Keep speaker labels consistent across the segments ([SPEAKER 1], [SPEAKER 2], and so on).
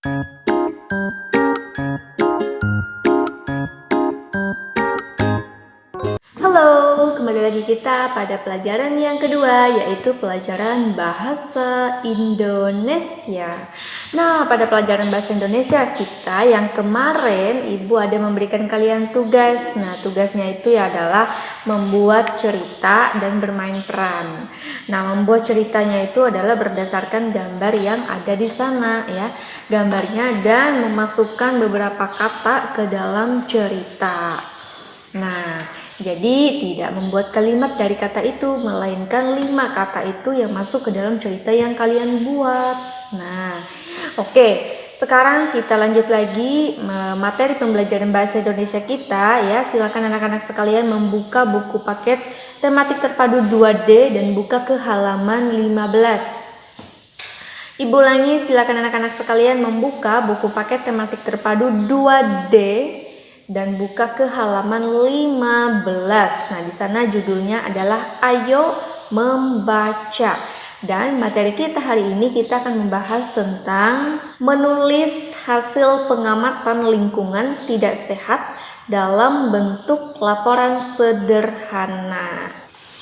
[SPEAKER 1] Halo, kembali lagi kita pada pelajaran yang kedua, yaitu pelajaran Bahasa Indonesia. Nah, pada pelajaran Bahasa Indonesia kita yang kemarin Ibu ada memberikan kalian tugas. Nah, tugasnya itu adalah membuat cerita dan bermain peran. Nah, membuat ceritanya itu adalah berdasarkan gambar yang ada di sana ya, gambarnya, dan memasukkan beberapa kata ke dalam cerita. Nah, jadi tidak membuat kalimat dari kata itu, melainkan 5 kata itu yang masuk ke dalam cerita yang kalian buat. Nah, oke. Sekarang kita lanjut lagi materi pembelajaran bahasa Indonesia kita ya. Silakan anak-anak sekalian membuka buku paket tematik terpadu 2D dan buka ke halaman 15. Ibu ulangi, silakan anak-anak sekalian membuka buku paket tematik terpadu 2D dan buka ke halaman 15. Nah, di sana judulnya adalah Ayo Membaca. Dan materi kita hari ini kita akan membahas tentang menulis hasil pengamatan lingkungan tidak sehat dalam bentuk laporan sederhana.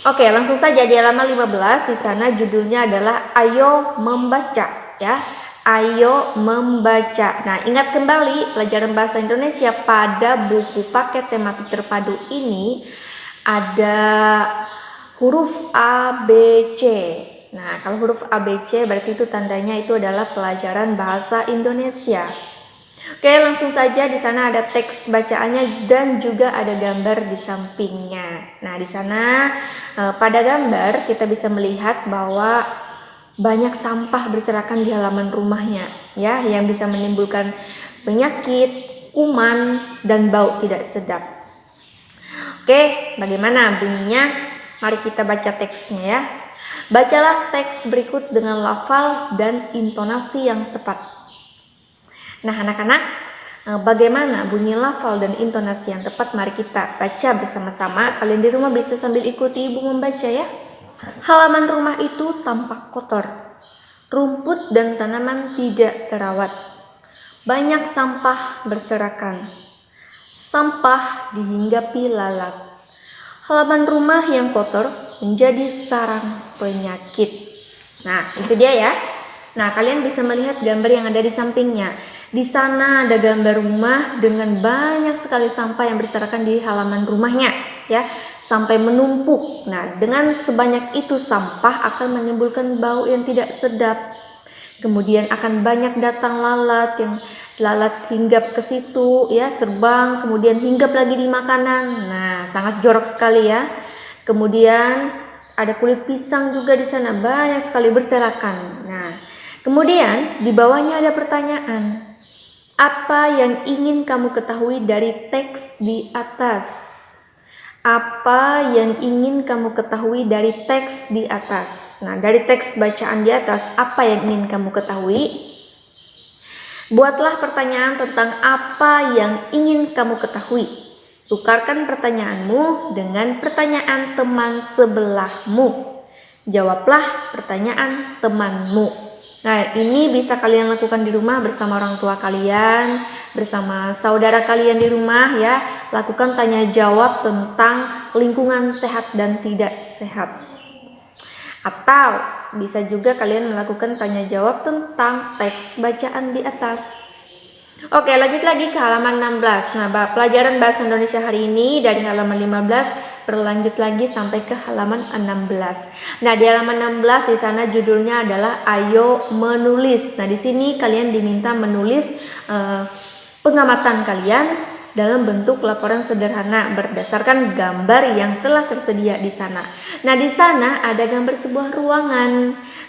[SPEAKER 1] Oke, langsung saja di halaman 15. Di sana judulnya adalah Ayo Membaca ya. Ayo membaca. Nah, ingat kembali pelajaran bahasa Indonesia pada buku paket tematik terpadu ini ada huruf A, B, C. Nah, kalau huruf A, B, C berarti itu tandanya itu adalah pelajaran bahasa Indonesia. Oke, langsung saja di sana ada teks bacaannya dan juga ada gambar di sampingnya. Nah, di sana pada gambar kita bisa melihat bahwa banyak sampah berserakan di halaman rumahnya ya, yang bisa menimbulkan penyakit, kuman, dan bau tidak sedap. Oke, bagaimana bunyinya? Mari kita baca teksnya ya. Bacalah teks berikut dengan lafal dan intonasi yang tepat. Nah, anak-anak, bagaimana bunyi lafal dan intonasi yang tepat? Mari kita baca bersama-sama. Kalian di rumah bisa sambil ikuti Ibu membaca ya. Halaman rumah itu tampak kotor. Rumput dan tanaman tidak terawat. Banyak sampah berserakan. Sampah dihinggapi lalat. Halaman rumah yang kotor menjadi sarang penyakit. Nah, itu dia ya. Nah, kalian bisa melihat gambar yang ada di sampingnya. Di sana ada gambar rumah dengan banyak sekali sampah yang berserakan di halaman rumahnya ya, sampai menumpuk. Nah, dengan sebanyak itu sampah akan menimbulkan bau yang tidak sedap. Kemudian akan banyak datang lalat, yang lalat hinggap ke situ ya, terbang, kemudian hinggap lagi di makanan. Nah, sangat jorok sekali ya. Kemudian ada kulit pisang juga di sana, banyak sekali berserakan. Nah, kemudian di bawahnya ada pertanyaan. Apa yang ingin kamu ketahui dari teks di atas? Apa yang ingin kamu ketahui dari teks di atas? Nah, dari teks bacaan di atas, apa yang ingin kamu ketahui? Buatlah pertanyaan tentang apa yang ingin kamu ketahui. Tukarkan pertanyaanmu dengan pertanyaan teman sebelahmu. Jawablah pertanyaan temanmu. Nah, ini bisa kalian lakukan di rumah bersama orang tua kalian, bersama saudara kalian di rumah ya. Lakukan tanya jawab tentang lingkungan sehat dan tidak sehat. Atau bisa juga kalian melakukan tanya jawab tentang teks bacaan di atas. Oke, lanjut lagi ke halaman 16. Nah, pelajaran bahasa Indonesia hari ini dari halaman 15 berlanjut lagi sampai ke halaman 16. Nah, di halaman 16 di sana judulnya adalah Ayo Menulis. Nah, di sini kalian diminta menulis pengamatan kalian dalam bentuk laporan sederhana berdasarkan gambar yang telah tersedia di sana. Nah, di sana ada gambar sebuah ruangan.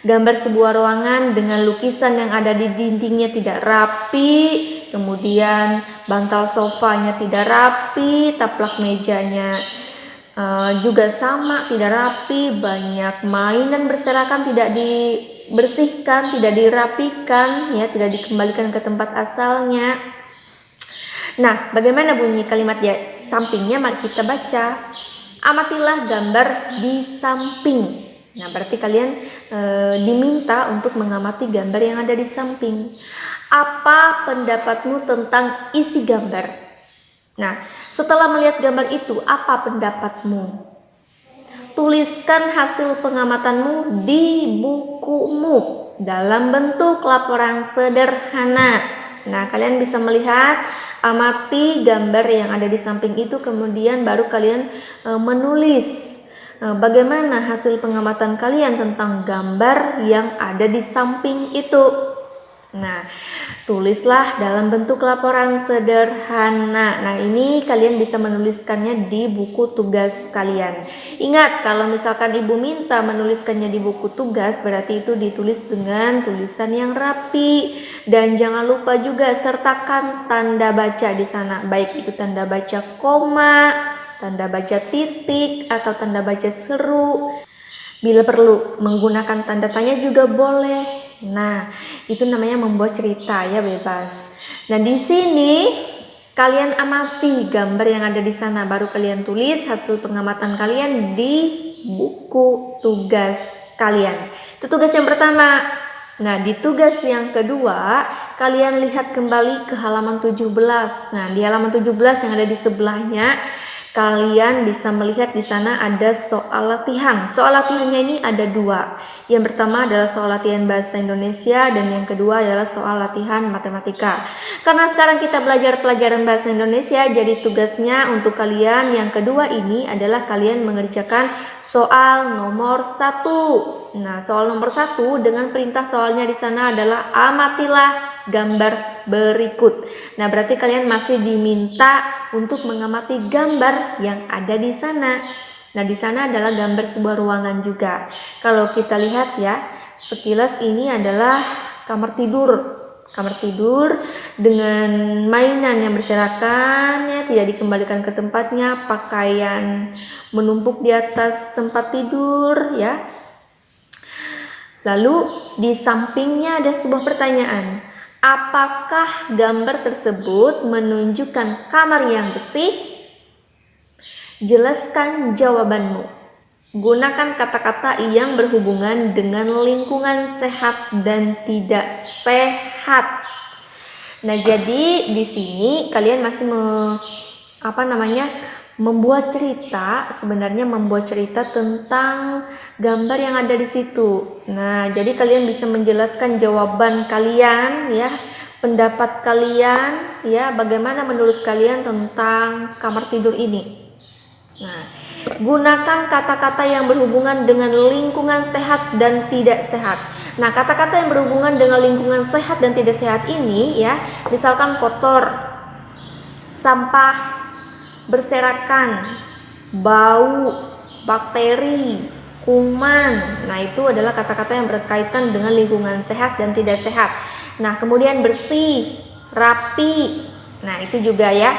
[SPEAKER 1] Gambar sebuah ruangan dengan lukisan yang ada di dindingnya tidak rapi, kemudian bantal sofanya tidak rapi, taplak mejanya juga sama tidak rapi, banyak mainan berserakan tidak dibersihkan, tidak dirapikan ya, tidak dikembalikan ke tempat asalnya. Nah, bagaimana bunyi kalimat di sampingnya? Mari kita baca. Amatilah gambar di samping. Nah, berarti kalian diminta untuk mengamati gambar yang ada di samping. Apa pendapatmu tentang isi gambar? Nah, setelah melihat gambar itu, apa pendapatmu? Tuliskan hasil pengamatanmu di bukumu dalam bentuk laporan sederhana. Nah, kalian bisa melihat, amati gambar yang ada di samping itu, kemudian baru kalian menulis bagaimana hasil pengamatan kalian tentang gambar yang ada di samping itu. Nah, tulislah dalam bentuk laporan sederhana. Nah, ini kalian bisa menuliskannya di buku tugas kalian. Ingat, kalau misalkan ibu minta menuliskannya di buku tugas, berarti itu ditulis dengan tulisan yang rapi. Dan jangan lupa juga sertakan tanda baca di sana, baik itu tanda baca koma, tanda baca titik, atau tanda baca seru. Bila perlu menggunakan tanda tanya juga boleh. Nah, itu namanya membuat cerita ya, bebas. Nah, di sini kalian amati gambar yang ada di sana, baru kalian tulis hasil pengamatan kalian di buku tugas kalian. Itu tugas yang pertama. Nah, di tugas yang kedua, kalian lihat kembali ke halaman 17. Nah, di halaman 17 yang ada di sebelahnya, kalian bisa melihat di sana ada soal latihan. Soal latihannya ini ada dua. Yang pertama adalah soal latihan bahasa Indonesia dan yang kedua adalah soal latihan matematika. Karena sekarang kita belajar pelajaran bahasa Indonesia, jadi tugasnya untuk kalian yang kedua ini adalah kalian mengerjakan soal nomor 1. Nah, soal nomor 1 dengan perintah soalnya di sana adalah amatilah gambar berikut. Nah, berarti kalian masih diminta untuk mengamati gambar yang ada di sana. Nah, di sana adalah gambar sebuah ruangan juga. Kalau kita lihat ya, sekilas ini adalah kamar tidur. Kamar tidur dengan mainan yang berserakan ya, tidak dikembalikan ke tempatnya, pakaian menumpuk di atas tempat tidur ya. Lalu di sampingnya ada sebuah pertanyaan. Apakah gambar tersebut menunjukkan kamar yang bersih? Jelaskan jawabanmu. Gunakan kata-kata yang berhubungan dengan lingkungan sehat dan tidak sehat. Nah, jadi di sini kalian masih membuat cerita tentang gambar yang ada di situ. Nah, jadi kalian bisa menjelaskan jawaban kalian ya, pendapat kalian ya, bagaimana menurut kalian tentang kamar tidur ini. Nah, gunakan kata-kata yang berhubungan dengan lingkungan sehat dan tidak sehat. Nah, kata-kata yang berhubungan dengan lingkungan sehat dan tidak sehat ini ya, misalkan kotor, sampah, berserakan, bau, bakteri, kuman. Nah, itu adalah kata-kata yang berkaitan dengan lingkungan sehat dan tidak sehat. Nah, kemudian bersih, rapi. Nah, itu juga ya,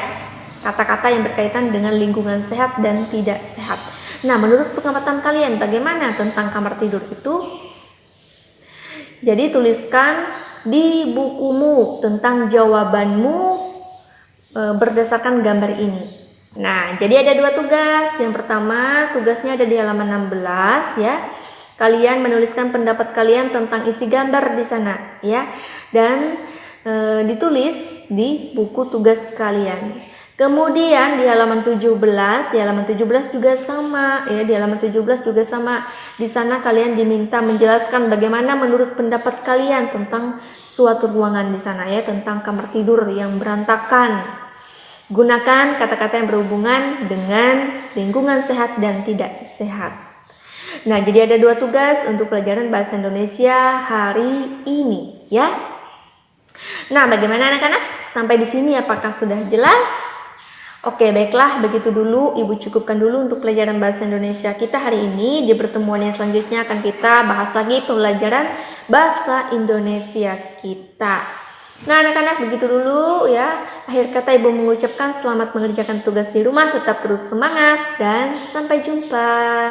[SPEAKER 1] kata-kata yang berkaitan dengan lingkungan sehat dan tidak sehat. Nah, menurut pengamatan kalian bagaimana tentang kamar tidur itu? Jadi tuliskan di bukumu tentang jawabanmu berdasarkan gambar ini. Nah, jadi ada dua tugas. Yang pertama, tugasnya ada di halaman 16 ya. Kalian menuliskan pendapat kalian tentang isi gambar di sana ya. Dan ditulis di buku tugas kalian. Kemudian di halaman 17 juga sama ya, di halaman 17 juga sama. Di sana kalian diminta menjelaskan bagaimana menurut pendapat kalian tentang suatu ruangan di sana ya, tentang kamar tidur yang berantakan. Gunakan kata-kata yang berhubungan dengan lingkungan sehat dan tidak sehat. Nah, jadi ada dua tugas untuk pelajaran bahasa Indonesia hari ini ya. Nah, bagaimana anak-anak? Sampai di sini apakah sudah jelas? Oke, baiklah, begitu dulu Ibu cukupkan dulu untuk pelajaran bahasa Indonesia kita hari ini. Di pertemuan yang selanjutnya akan kita bahas lagi pelajaran bahasa Indonesia kita. Nah, anak-anak, begitu dulu ya. Akhir kata Ibu mengucapkan selamat mengerjakan tugas di rumah, tetap terus semangat dan sampai jumpa.